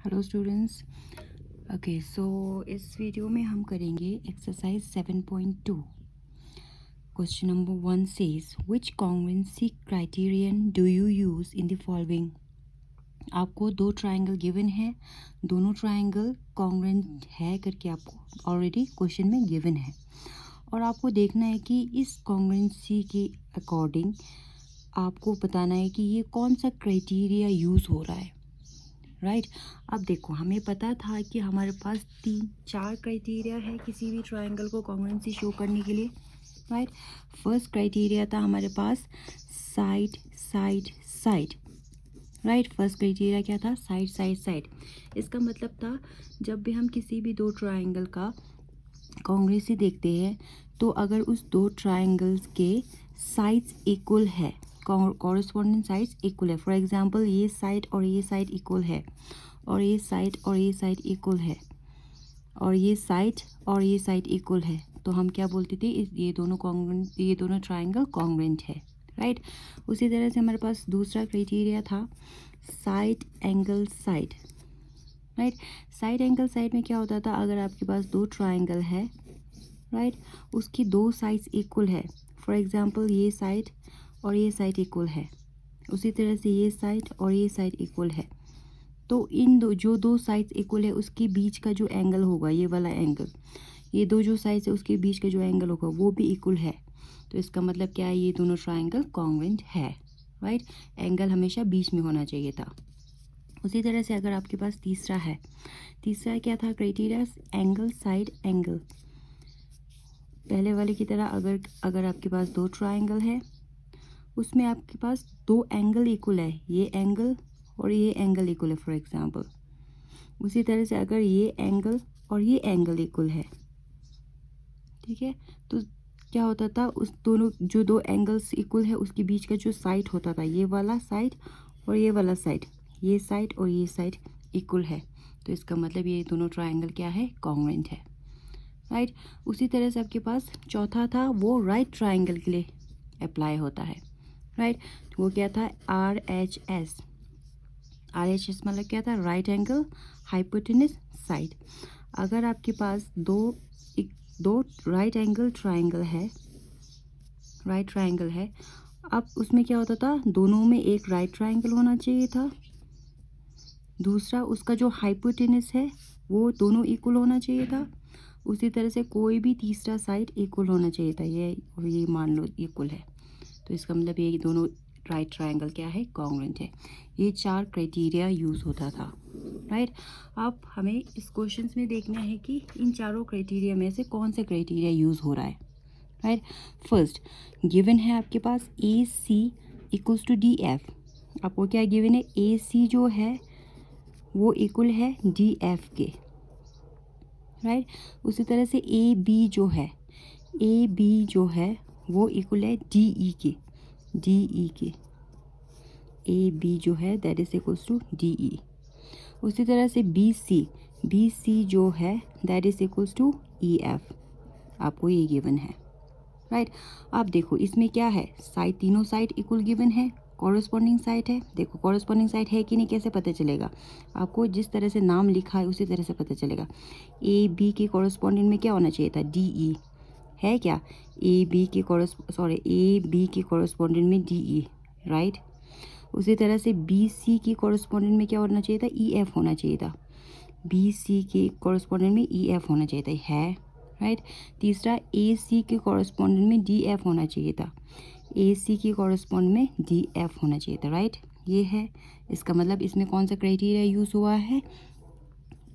Hello students. Okay, सो इस video में हम करेंगे exercise 7.2। Question number 1 says which congruency criterion do you use in the following. आपको दो ट्राइंगल गिवन है, दोनों ट्राइंगल कॉन्ग्रुएंट है करके आपको ऑलरेडी क्वेश्चन में गिवन है, और आपको देखना है कि इस कॉन्ग्रुएंसी के अकॉर्डिंग आपको बताना है कि ये कौन सा क्राइटेरिया यूज़ हो रहा है। राइट अब देखो, हमें पता था कि हमारे पास 3-4 क्राइटेरिया है किसी भी ट्राइंगल को कॉन्ग्रुएंसी शो करने के लिए। राइट फर्स्ट क्राइटेरिया था हमारे पास side side side. Right first criteria क्या था? Side side side. इसका मतलब था जब भी हम किसी भी दो ट्राइंगल का कॉन्ग्रुएंसी देखते हैं तो अगर उस दो ट्राइंगल्स के साइड्स इक्वल है, कॉरस्पॉन्डिंग साइड्स इक्वल है, फॉर एग्जांपल ये साइड और ये साइड इक्वल है, और ये साइड और ये साइड इक्वल है, और ये साइड और ये साइड इक्वल है, तो हम क्या बोलते थे? ये दोनों ट्राइंगल कॉन्ग्रुएंट है। राइट उसी तरह से हमारे पास दूसरा क्राइटेरिया था side angle side. Right side angle side में क्या होता था? अगर आपके पास दो ट्राइंगल है, राइट उसकी दो साइड्स इक्वल है, फॉर एग्जांपल ये साइड और ये साइड इक्वल है, उसी तरह से ये साइड और ये साइड इक्वल है, तो इन दो साइड्स इक्वल है उसके बीच का जो एंगल होगा, ये वाला एंगल, ये दो जो साइड्स है उसके बीच का जो एंगल होगा वो भी इक्वल है, तो इसका मतलब क्या है? ये दोनों ट्राइंगल कॉन्ग्रुएंट है। राइट एंगल हमेशा बीच में होना चाहिए था। उसी तरह से अगर आपके पास तीसरा है, तीसरा क्या था क्राइटेरिया? Angle side angle. पहले वाले की तरह अगर आपके पास दो ट्राइंगल है उसमें आपके पास दो एंगल इक्वल है, ये एंगल और ये एंगल इक्वल है फॉर एग्जांपल, उसी तरह से अगर ये एंगल और ये एंगल इक्वल है, ठीक है, तो क्या होता था? उस दोनों जो दो एंगल्स इक्वल है उसके बीच का जो साइड होता था, ये वाला साइड और ये वाला साइड, ये साइड और ये साइड इक्वल है, तो इसका मतलब ये दोनों ट्राइंगल क्या है? कॉन्ग्रुएंट है। राइट उसी तरह से आपके पास चौथा था, वो राइट ट्राइंगल के लिए अप्लाई होता है। राइट वो क्या था? RHS। RHS मतलब क्या था? Right angle hypotenuse side. अगर आपके पास दो राइट एंगल ट्राइंगल है, राइट ट्राइंगल है, अब उसमें क्या होता था? दोनों में एक राइट ट्राइंगल होना चाहिए था, दूसरा उसका जो हाइपोटेन्यूज है वो दोनों इक्वल होना चाहिए था, उसी तरह से कोई भी तीसरा साइड इक्वल होना चाहिए था, ये मान लो इक्वल है, तो इसका मतलब ये दोनों राइट ट्राइंगल क्या है? कॉन्ग्रुएंट है। ये 4 क्राइटेरिया यूज़ होता था। राइट अब हमें इस क्वेश्चन में देखना है कि इन चारों क्राइटेरिया में से कौन सा क्राइटेरिया यूज़ हो रहा है। राइट फर्स्ट गिवन है आपके पास AC इक्वल्स टू DF। आपको क्या गिवन है? AC जो है वो इक्वल है DF के। राइट उसी तरह से AB जो है वो इक्वल है DE के। AB जो है that is equals to DE। उसी तरह से BC जो है that is equals to EF। आपको ये गिवन है। राइट अब देखो इसमें क्या है? साइड, तीनों साइड इक्वल गिवन है, कॉरस्पॉन्डिंग साइड है। देखो कॉरस्पॉन्डिंग साइड है कि नहीं कैसे पता चलेगा? आपको जिस तरह से नाम लिखा है उसी तरह से पता चलेगा। AB के कॉरस्पॉन्डिंग में क्या होना चाहिए था? DE है क्या? AB के कॉरस्पॉन्डिंग में DE। राइट उसी तरह से BC की कॉरस्पॉन्डिंग में क्या होना चाहिए था? EF होना चाहिए था। BC के कॉरस्पॉन्डिंग में EF होना चाहिए था, है। राइट तीसरा AC के कॉरस्पॉन्डिंग में DF होना चाहिए था, AC की कॉरस्पॉन्ड में DF होना चाहिए था। राइट ये है, इसका मतलब इसमें कौन सा क्राइटेरिया यूज़ हुआ है?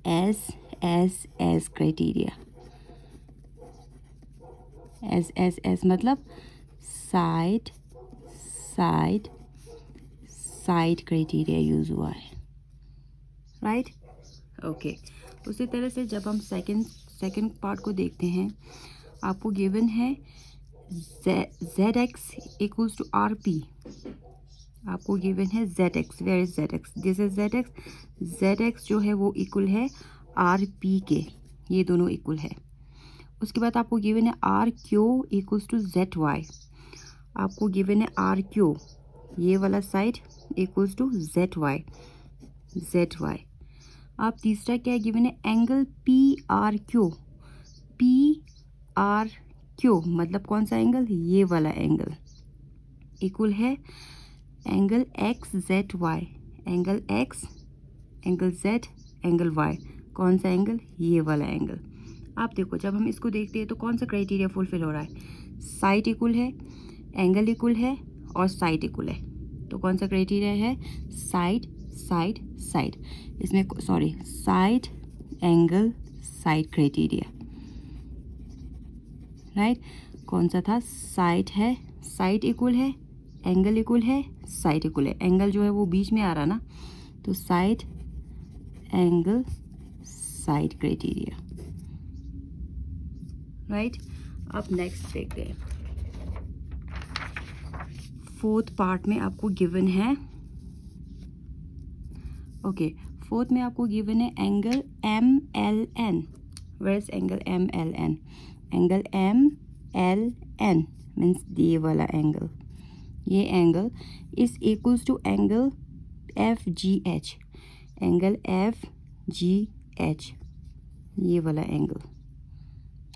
SSS criteria. SSS मतलब side side side criteria use हुआ है। राइट ओके उसी तरह से जब हम सेकंड पार्ट को देखते हैं, आपको गिवन है ZX इक्वल्स टू RP। आपको गिवन है ZX, where is ZX? This is ZX जो है वो इक्वल है RP के, ये दोनों इक्वल है। उसके बाद आपको गिवन है RQ इक्वल्स टू ZY। आपको गिवन है RQ, ये वाला साइड इक्वल्स टू ZY। अब तीसरा क्या है गिवन है, angle P R Q, P R Q मतलब कौन सा एंगल, ये वाला एंगल इक्वल है angle X Z Y, angle X, angle Z, angle Y, कौन सा एंगल, ये वाला एंगल। आप देखो जब हम इसको देखते हैं तो कौन सा क्राइटेरिया फुलफिल हो रहा है, साइड इक्वल है, एंगल इक्वल है और साइड इक्वल है। तो कौन सा क्राइटेरिया है, साइड साइड साइड, इसमें sorry side angle side criteria, right. कौन सा था, साइड है, साइड इक्वल है, एंगल इक्वल है, साइड इक्वल है, एंगल जो है वो बीच में आ रहा ना, तो side angle side criteria, right. अब नेक्स्ट देखते हैं, फोर्थ पार्ट में आपको गिवन है, ओके फोर्थ में आपको गिवन है angle M L N, where is angle M L N, angle M L N means ये वाला एंगल, ये angle is equals to angle F G H, angle F G H, ये वाला angle,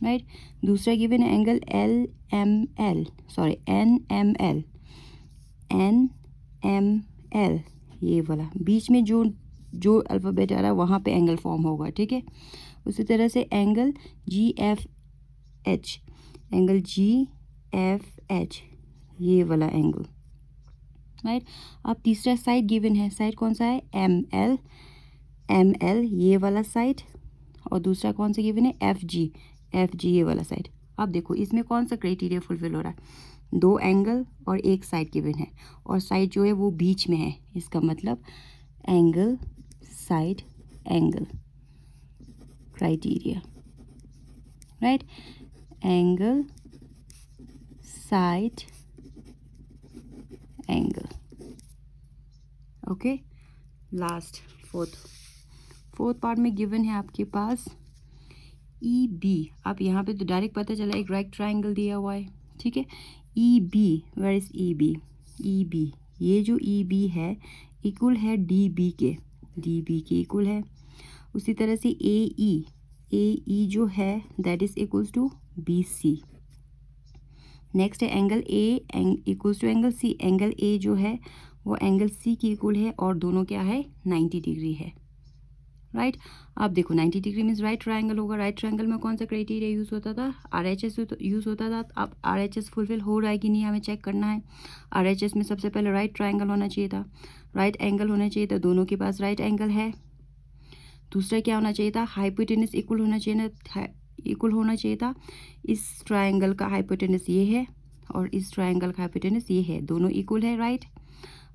right. दूसरा given है angle L M L, sorry N M L, N M L, ये वाला बीच में जो अल्फ़ाबेट आ रहा है वहाँ पे एंगल फॉर्म होगा, ठीक है। उसी तरह से angle G F H, angle G F H, ये वाला एंगल, राइट। अब तीसरा साइड गिवन है, साइड कौन सा है, एम एल ये वाला साइड, और दूसरा कौन सा गिवन है, एफ जी ये वाला साइड। अब देखो इसमें कौन सा क्राइटेरिया फुलफिल हो रहा है, दो एंगल और एक साइड गिवन है और साइड जो है वो बीच में है, इसका मतलब angle side angle criteria, right, angle side angle, okay. Last fourth part में गिवन है आपके पास ई बी, आप यहाँ पे तो डायरेक्ट पता चला एक राइट ट्राइंगल दिया हुआ है, ठीक है। E B, where is E B, E B, ये जो ई बी है इक्वल है डी बी के इक्वल है। उसी तरह से ए ई जो है that is equals to B C. Next है angle A equals to angle C, angle A जो है वो एंगल सी की इक्वल है और दोनों क्या है 90 डिग्री है, राइट। आप देखो 90 डिग्री मीन्स राइट ट्रायंगल होगा, राइट ट्रायंगल में कौन सा क्राइटेरिया यूज़ होता था, RHS यूज़ होता था। अब RHS फुलफिल हो रहा है कि नहीं हमें चेक करना है। RHS में सबसे पहले राइट ट्रायंगल होना चाहिए था, राइट एंगल होना चाहिए था, दोनों के पास राइट एंगल है। दूसरा क्या होना चाहिए था, हाइपोटेनस इक्वल होना चाहिए था। इस ट्रायंगल का हाइपोटेनस ये है और इस ट्रायंगल का हाइपोटेनस ये है, दोनों इक्वल है, राइट।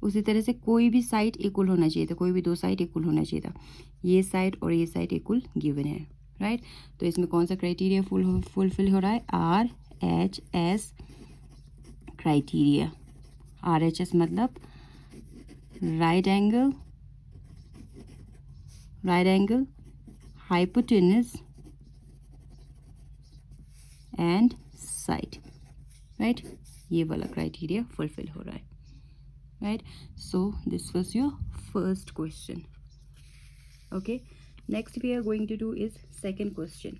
उसी तरह से कोई भी साइड इक्वल होना चाहिए था, कोई भी दो साइड इक्वल होना चाहिए था, ये साइड और ये साइड इक्वल गिवन है, राइट। तो इसमें कौन सा क्राइटेरिया फुलफिल हो रहा है, RHS क्राइटेरिया। RHS मतलब right angle hypotenuse and side, right, ये वाला क्राइटेरिया फुलफिल हो रहा है, right? So this was your first question. Okay, next we are going to do is second question.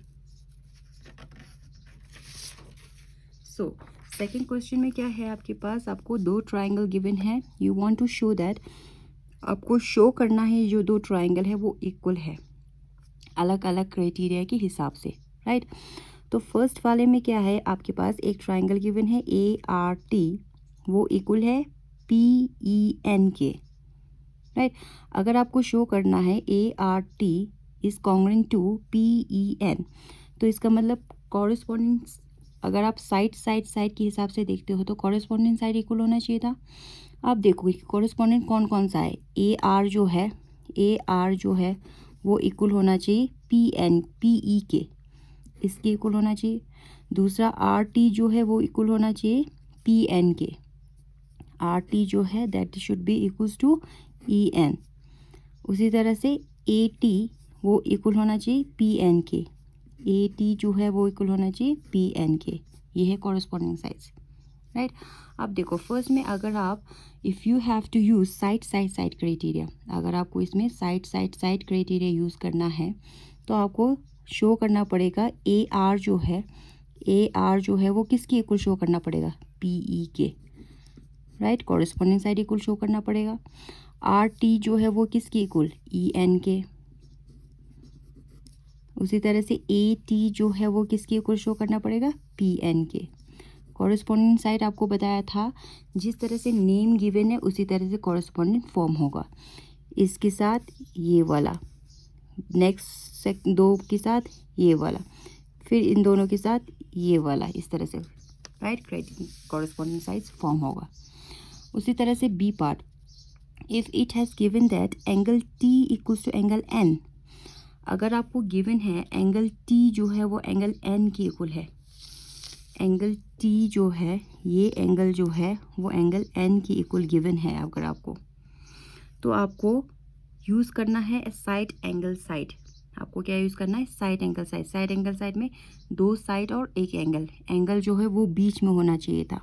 So second question में क्या है आपके पास, आपको दो ट्राइंगल गिवन है, you want to show that, आपको शो करना है जो दो ट्राइंगल है वो इक्वल है अलग अलग क्राइटेरिया के हिसाब से, राइट। तो फर्स्ट वाले में क्या है आपके पास, एक ट्राइंगल गिवन है ART, वो इक्वल है PEN के, राइट। अगर आपको शो करना है ART is congruent to PEN, तो इसका मतलब कॉरेस्पॉन्डिंग, अगर आप साइड के हिसाब से देखते हो तो कॉरेस्पॉन्डिंग साइड इक्वल होना चाहिए था। आप देखो कॉरेस्पॉन्डिंग कौन कौन सा है, AR जो है वो इक्वल होना चाहिए PE के, इसके इक्वल होना चाहिए। दूसरा RT जो है वो इक्वल होना चाहिए PN के, RT जो है that should be equals to EN। उसी तरह से AT वो इक्वल होना चाहिए PN के, AT जो है वो इक्वल होना चाहिए PN के, ये है कॉरेस्पॉन्डिंग साइड्स, राइट। अब देखो फर्स्ट में अगर आप if you have to use side criteria, अगर आपको इसमें साइड क्राइटेरिया यूज़ करना है तो आपको शो करना पड़ेगा ए आर जो है वो किसके इक्वल शो करना पड़ेगा, पी ई के, right. Corresponding side equal show करना पड़ेगा। आर टी जो है वो किसके इक्वल, ई एन के। उसी तरह से ए टी जो है वो किसके इक्वल शो करना पड़ेगा, पी एन के। कॉरेस्पॉन्डिंग साइड आपको बताया था जिस तरह से नेम गिवन है उसी तरह से कॉरेस्पॉन्डिंग फॉर्म होगा। इसके साथ ये वाला, नेक्स्ट दो के साथ ये वाला, फिर इन दोनों के साथ ये वाला, इस तरह से, राइट, कॉरेस्पॉन्डिंग साइड फॉर्म होगा। उसी तरह से B part, if it has given that angle T equals to angle N, अगर आपको गिवन है एंगल टी जो है वो एंगल एन के इक्वल है, एंगल टी जो है ये एंगल जो है वो एंगल एन के इक्वल गिवन है अगर आपको, तो आपको यूज़ करना है साइड एंगल साइड। आपको क्या यूज़ करना है, side angle side. Side angle side में दो साइड और एक एंगल, एंगल जो है वो बीच में होना चाहिए था,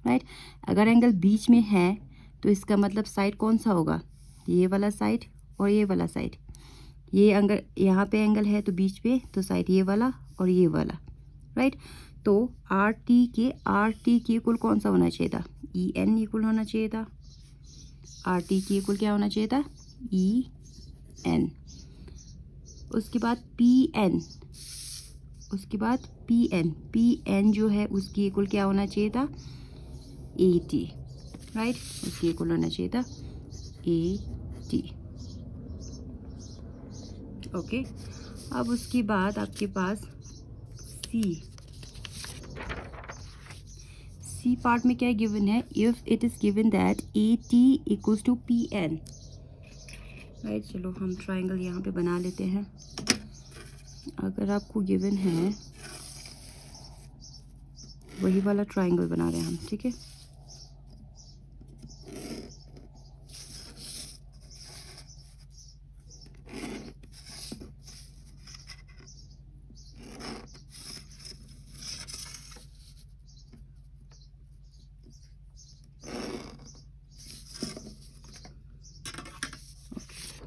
राइट। अगर एंगल बीच में है तो इसका मतलब साइड कौन सा होगा, ये वाला साइड और ये वाला साइड। ये अगर यहाँ पे एंगल है तो बीच पे तो साइड ये वाला और ये वाला, राइट। तो आर टी के इक्वल कौन सा होना चाहिए था, ई एन इक्वल होना चाहिए था। आर टी के इक्वल क्या होना चाहिए था, ई एन। उसके बाद पी एन, पी एन जो है उसकी इक्वल क्या होना चाहिए था, ए टी, राइट। उसकी इक्वल होना चाहिए था ए टी, ओके। अब उसके बाद आपके पास सी पार्ट में क्या गिवन है, if it is given that A T equals to P N, right. चलो हम ट्राइंगल यहाँ पे बना लेते हैं। अगर आपको गिवन है वही वाला ट्राइंगल बना रहे हैं हम, ठीक है।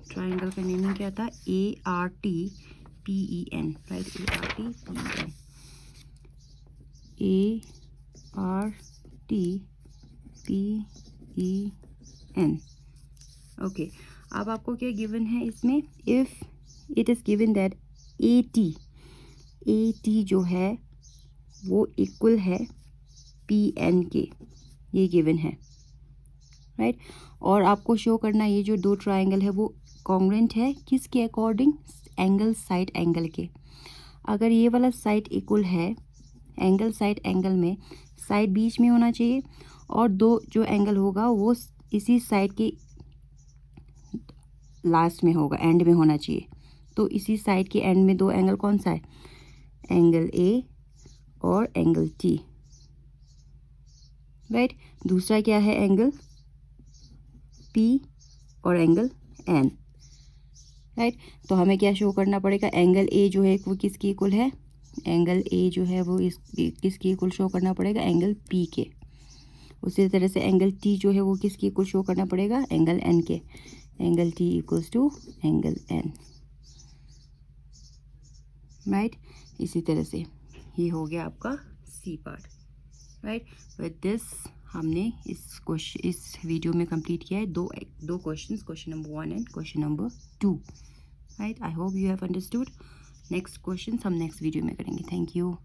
ट्राइंगल का मीनिंग क्या था, A R T P E N, right. A R T P E N, A R T P E N, okay. अब आपको क्या गिवन है इसमें, if it is given that A T जो है वो इक्वल है पी एन के, ये गिवन है, राइट। और आपको शो करना ये जो दो ट्राइंगल है वो कॉन्ग्रुएंट है किसके अकॉर्डिंग, एंगल साइड एंगल के। अगर ये वाला साइड इक्वल है एंगल साइड एंगल में, साइड बीच में होना चाहिए और दो जो एंगल होगा वो इसी साइड के लास्ट में होगा, एंड में होना चाहिए। तो इसी साइड के एंड में दो एंगल कौन सा है, एंगल ए और एंगल टी, राइट। दूसरा क्या है, एंगल पी और एंगल एन, राइट। तो हमें क्या शो करना पड़ेगा, एंगल ए जो है वो किसकी इक्वल है, एंगल ए जो है वो किसकी इक्वल शो करना पड़ेगा, एंगल पी के। उसी तरह से एंगल टी जो है वो किसकी इक्वल शो करना पड़ेगा, एंगल एन के। Angle T equals to angle N, right. इसी तरह से ये हो गया आपका C part, right. With this हमने इस वीडियो में कंप्लीट किया है दो questions, question number 1 and question number 2, right. I hope you have understood. Next question हम नेक्स्ट वीडियो में करेंगे। Thank you.